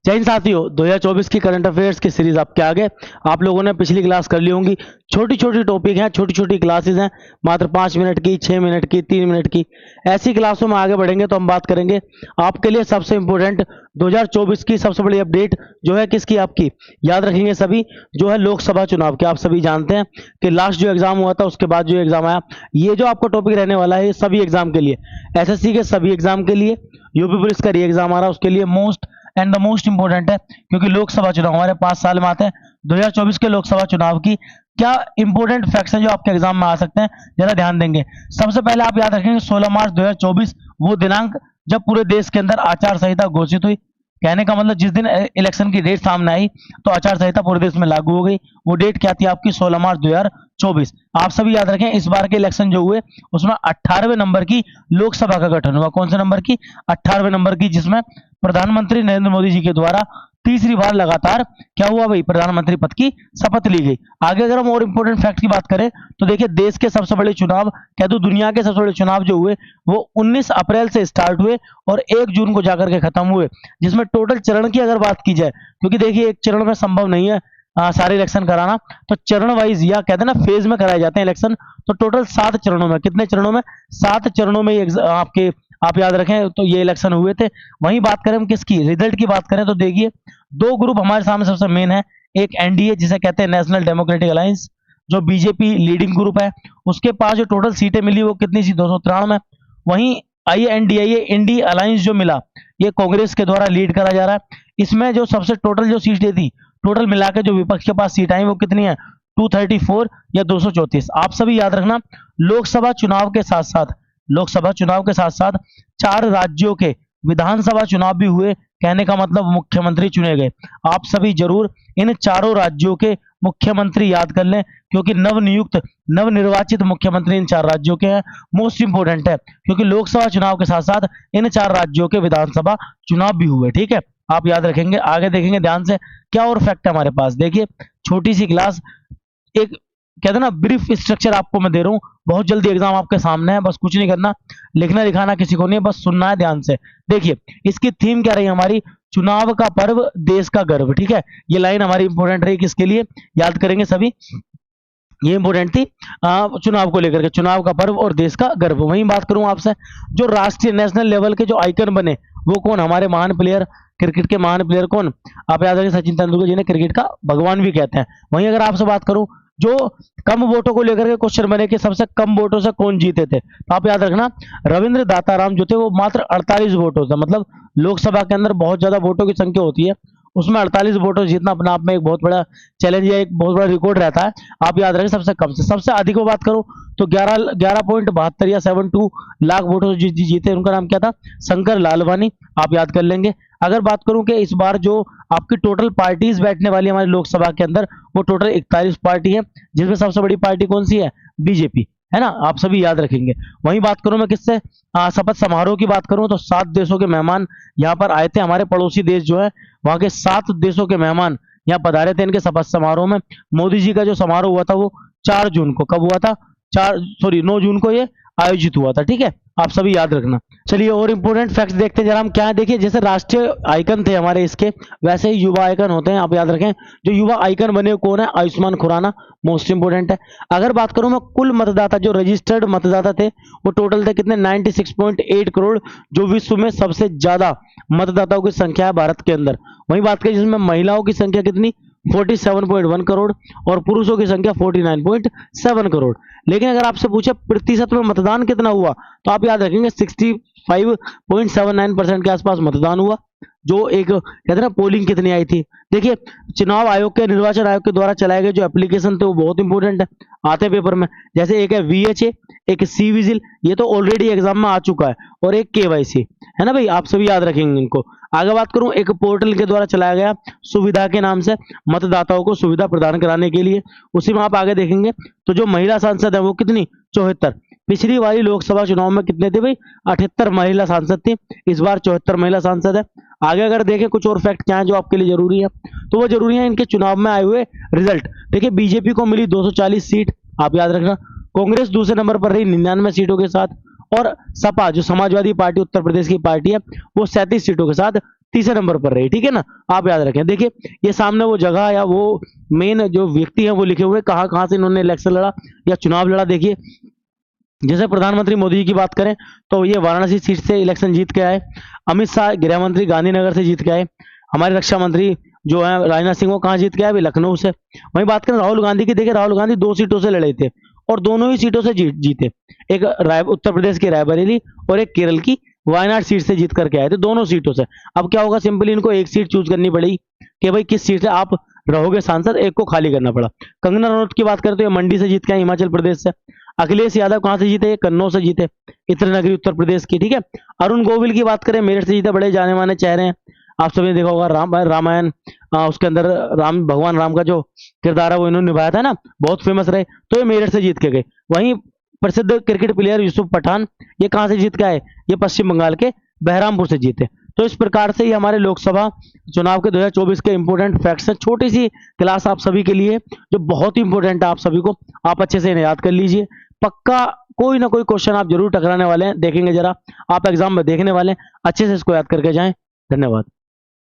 जय हिंद साथियों, 2024 की करंट अफेयर्स की सीरीज आपके आगे। आप लोगों ने पिछली क्लास कर ली होंगी। छोटी छोटी टॉपिक हैं, छोटी छोटी क्लासेस हैं, मात्र 5 मिनट की, 6 मिनट की, 3 मिनट की। ऐसी क्लासों में आगे बढ़ेंगे तो हम बात करेंगे आपके लिए सबसे इंपॉर्टेंट 2024 की सबसे बड़ी अपडेट जो है किसकी, आपकी। याद रखेंगे सभी, जो है लोकसभा चुनाव के। आप सभी जानते हैं कि लास्ट जो एग्जाम हुआ था उसके बाद जो एग्जाम आया, ये जो आपका टॉपिक रहने वाला है ये सभी एग्जाम के लिए, एसएससी के सभी एग्जाम के लिए, यूपी पुलिस का री एग्जाम आ रहा है उसके लिए most and the most important है, क्योंकि लोकसभा चुनाव हमारे 5 साल में आते हैं। 2024 के लोकसभा चुनाव की क्या इंपोर्टेंट फैक्ट्स हैं जो आपके एग्जाम में आ सकते हैं, जरा ध्यान देंगे। सबसे पहले आप याद रखेंगे 16 मार्च 2024 वो दिनांक जब पूरे देश के अंदर आचार संहिता घोषित हुई। कहने का मतलब जिस दिन इलेक्शन की डेट सामने आई तो आचार संहिता पूरे देश में लागू हो गई। वो डेट क्या थी आपकी, 16 मार्च 2024। आप सभी याद रखें इस बार के इलेक्शन जो हुए उसमें 18वें नंबर की लोकसभा का गठन हुआ। कौन से नंबर की, 18वें नंबर की, जिसमें प्रधानमंत्री नरेंद्र मोदी जी के द्वारा तीसरी बार लगातार क्या हुआ भाई, प्रधानमंत्री पद की शपथ ली गई। आगे अगर हम और इंपोर्टेंट फैक्ट की बात करें तो देखिए देश के सबसे बड़े चुनाव, कह दो दुनिया के सबसे बड़े चुनाव जो हुए वो 19 अप्रैल से स्टार्ट हुए और 1 जून को जाकर के खत्म हुए। जिसमें टोटल चरण की अगर बात की जाए, क्योंकि देखिए एक चरण में संभव नहीं है सारे इलेक्शन कराना, तो चरण वाइज या कहते हैं ना फेज में कराए जाते हैं इलेक्शन। तो टोटल 7 चरणों में, कितने चरणों में, 7 चरणों में आपके आप याद रखें तो ये इलेक्शन हुए थे। वहीं बात करें हम किसकी, रिजल्ट की बात करें तो देखिए 2 ग्रुप हमारे सामने सबसे मेन है। एक एनडीए जिसे कहते हैं नेशनल डेमोक्रेटिक अलायंस, जो बीजेपी लीडिंग ग्रुप है, उसके पास जो टोटल सीटें मिली वो कितनी सी, 293। वहीं आईएनडीए इंडी अलायंस जो मिला ये कांग्रेस के द्वारा लीड करा जा रहा है। इसमें जो सबसे टोटल जो सीटें थी, टोटल मिलाकर जो विपक्ष के पास सीट आई वो कितनी है, 234 या 234। आप सभी याद रखना लोकसभा चुनाव के साथ साथ, लोकसभा चुनाव के साथ साथ 4 राज्यों के विधानसभा चुनाव भी हुए। कहने का मतलब मुख्यमंत्री चुने गए। आप सभी जरूर इन चारों राज्यों के मुख्यमंत्री याद कर लें, क्योंकि नवनियुक्त नवनिर्वाचित मुख्यमंत्री इन 4 राज्यों के हैं। मोस्ट इंपोर्टेंट है क्योंकि लोकसभा चुनाव के साथ साथ इन 4 राज्यों के विधानसभा चुनाव भी हुए। ठीक है, आप याद रखेंगे। आगे देखेंगे ध्यान से क्या और फैक्ट है हमारे पास। देखिए छोटी सी क्लास, एक कहते हैं ना ब्रीफ स्ट्रक्चर आपको मैं दे रहा हूँ। बहुत जल्दी एग्जाम आपके सामने है, बस कुछ नहीं करना, लिखना लिखाना किसी को नहीं है, बस सुनना है ध्यान से। देखिए इसकी थीम क्या रही हमारी, चुनाव का पर्व देश का गर्व। ठीक है, ये लाइन हमारी इंपॉर्टेंट रही, किसके लिए याद करेंगे सभी, ये इंपॉर्टेंट थी चुनाव को लेकर के, चुनाव का पर्व और देश का गर्व। वहीं बात करूं आपसे, जो राष्ट्रीय नेशनल लेवल के जो आइकन बने वो कौन, हमारे महान प्लेयर, क्रिकेट के महान प्लेयर कौन, आप याद रखें सचिन तेंदुलकर जिन्हें क्रिकेट का भगवान भी कहते हैं। वहीं अगर आपसे बात करूं जो कम वोटों को लेकर के क्वेश्चन बने कि सबसे कम वोटों से कौन जीते थे, तो आप याद रखना रविंद्र दाताराम जो थे वो मात्र 48 वोटों से, मतलब लोकसभा के अंदर बहुत ज्यादा वोटों की संख्या होती है, उसमें 48 वोटों जीतना अपने आप में एक बहुत बड़ा चैलेंज या एक बहुत बड़ा रिकॉर्ड रहता है। आप याद रखें सबसे कम से सबसे अधिक को बात करूं तो 11.72 या 72 लाख वोटों से जीते, उनका नाम क्या था, शंकर लालवानी। आप याद कर लेंगे। अगर बात करूं कि इस बार जो आपकी टोटल पार्टीज बैठने वाली हमारी लोकसभा के अंदर वो टोटल 41 पार्टी है, जिसमें सबसे बड़ी पार्टी कौन सी है, बीजेपी, है ना, आप सभी याद रखेंगे। वहीं बात करूं मैं किससे, शपथ समारोह की बात करूं तो 7 देशों के मेहमान यहाँ पर आए थे। हमारे पड़ोसी देश जो है वहां के 7 देशों के मेहमान यहाँ पधारे थे इनके शपथ समारोह में। मोदी जी का जो समारोह हुआ था वो 4 जून को, कब हुआ था, 9 जून को ये आयोजित हुआ था। ठीक है, आप सभी याद रखना। चलिए और इंपोर्टेंट फैक्ट्स देखते हैं जरा हम क्या है। देखिए जैसे राष्ट्रीय आइकन थे हमारे इसके, वैसे ही युवा आइकन होते हैं। आप याद रखें जो युवा आइकन बने कौन है, आयुष्मान खुराना, मोस्ट इंपोर्टेंट है। अगर बात करूं मैं कुल मतदाता जो रजिस्टर्ड मतदाता थे वो टोटल थे कितने, 96.8 करोड़, जो विश्व में सबसे ज्यादा मतदाताओं की संख्या है भारत के अंदर। वहीं बात करें जिसमें महिलाओं की संख्या कितनी, 47.1 करोड़ और पुरुषों की संख्या 49.7 करोड़। लेकिन अगर आपसे पूछे प्रतिशत में मतदान कितना हुआ तो आप याद रखेंगे 65.79% के आसपास मतदान हुआ। जो एक कहते हैं ना पोलिंग कितनी आई थी। देखिए चुनाव आयोग के, निर्वाचन आयोग के द्वारा चलाए गए जो एप्लीकेशन थे वो बहुत इंपॉर्टेंट है, आते हैं पेपर में। जैसे एक है VHA, एक सी विजिल, ये तो ऑलरेडी एग्जाम में आ चुका है, और एक KYC है ना भाई, आप सभी याद रखेंगे इनको। आगे बात करूं एक पोर्टल के द्वारा चलाया गया सुविधा के नाम से, मतदाताओं को सुविधा प्रदान कराने के लिए, उसी में आप आगे देखेंगे तो जो महिला सांसद है वो कितनी, 74। पिछली वाली लोकसभा चुनाव में कितने थे भाई, 78 महिला सांसद थी, इस बार 74 महिला सांसद है। आगे अगर देखें कुछ और फैक्ट क्या है जो आपके लिए जरूरी है, तो वो जरूरी है इनके चुनाव में आए हुए रिजल्ट। देखिए बीजेपी को मिली 240 सीट, आप याद रखना। कांग्रेस दूसरे नंबर पर रही 99 सीटों के साथ, और सपा जो समाजवादी पार्टी उत्तर प्रदेश की पार्टी है वो 37 सीटों के साथ तीसरे नंबर पर रही। ठीक है ना, आप याद रखें। देखिए ये सामने वो जगह या वो मेन जो व्यक्ति है वो लिखे हुए कहाँ कहाँ से इन्होंने इलेक्शन लड़ा या चुनाव लड़ा। देखिए जैसे प्रधानमंत्री मोदी जी की बात करें तो ये वाराणसी सीट से इलेक्शन जीत के आए। अमित शाह गृह मंत्री गांधीनगर से जीत के आए। हमारे रक्षा मंत्री जो है राजनाथ सिंह वो कहाँ जीत के आए, अभी लखनऊ से। वहीं बात करें राहुल गांधी की, देखिए राहुल गांधी 2 सीटों से लड़े थे और दोनों ही सीटों से जीते। एक उत्तर प्रदेश की रायबरेली और एक केरल की वायनाड सीट से जीत करके आए थे, दोनों सीटों से। अब क्या होगा, सिंपली इनको एक सीट चूज करनी पड़ेगी कि भाई किस सीट से आप रहोगे सांसद, एक को खाली करना पड़ा। कंगना रनौत की बात करें तो ये मंडी से जीत के आए, हिमाचल प्रदेश से। अखिलेश यादव कहाँ से जीते, कन्नौज से जीते, इत्रनगरी उत्तर प्रदेश की। ठीक है, अरुण गोविल की बात करें मेरठ से जीते, बड़े जाने माने चेहरे हैं, आप सभी ने देखा होगा रामायण, उसके अंदर भगवान राम का जो किरदार है वो इन्होंने निभाया था ना, बहुत फेमस रहे, तो ये मेरठ से जीत के गए। वहीं प्रसिद्ध क्रिकेट प्लेयर यूसुफ पठान, ये कहाँ से जीत के आए, ये पश्चिम बंगाल के बहरामपुर से जीते। तो इस प्रकार से ये हमारे लोकसभा चुनाव के 2024 के इंपोर्टेंट फैक्ट्स हैं। छोटी सी क्लास आप सभी के लिए जो बहुत ही इंपॉर्टेंट है आप सभी को, आप अच्छे से इन्हें याद कर लीजिए। पक्का कोई ना कोई क्वेश्चन आप जरूर टकराने वाले हैं, देखेंगे जरा, आप एग्जाम में देखने वाले हैं, अच्छे से इसको याद करके जाएं। धन्यवाद।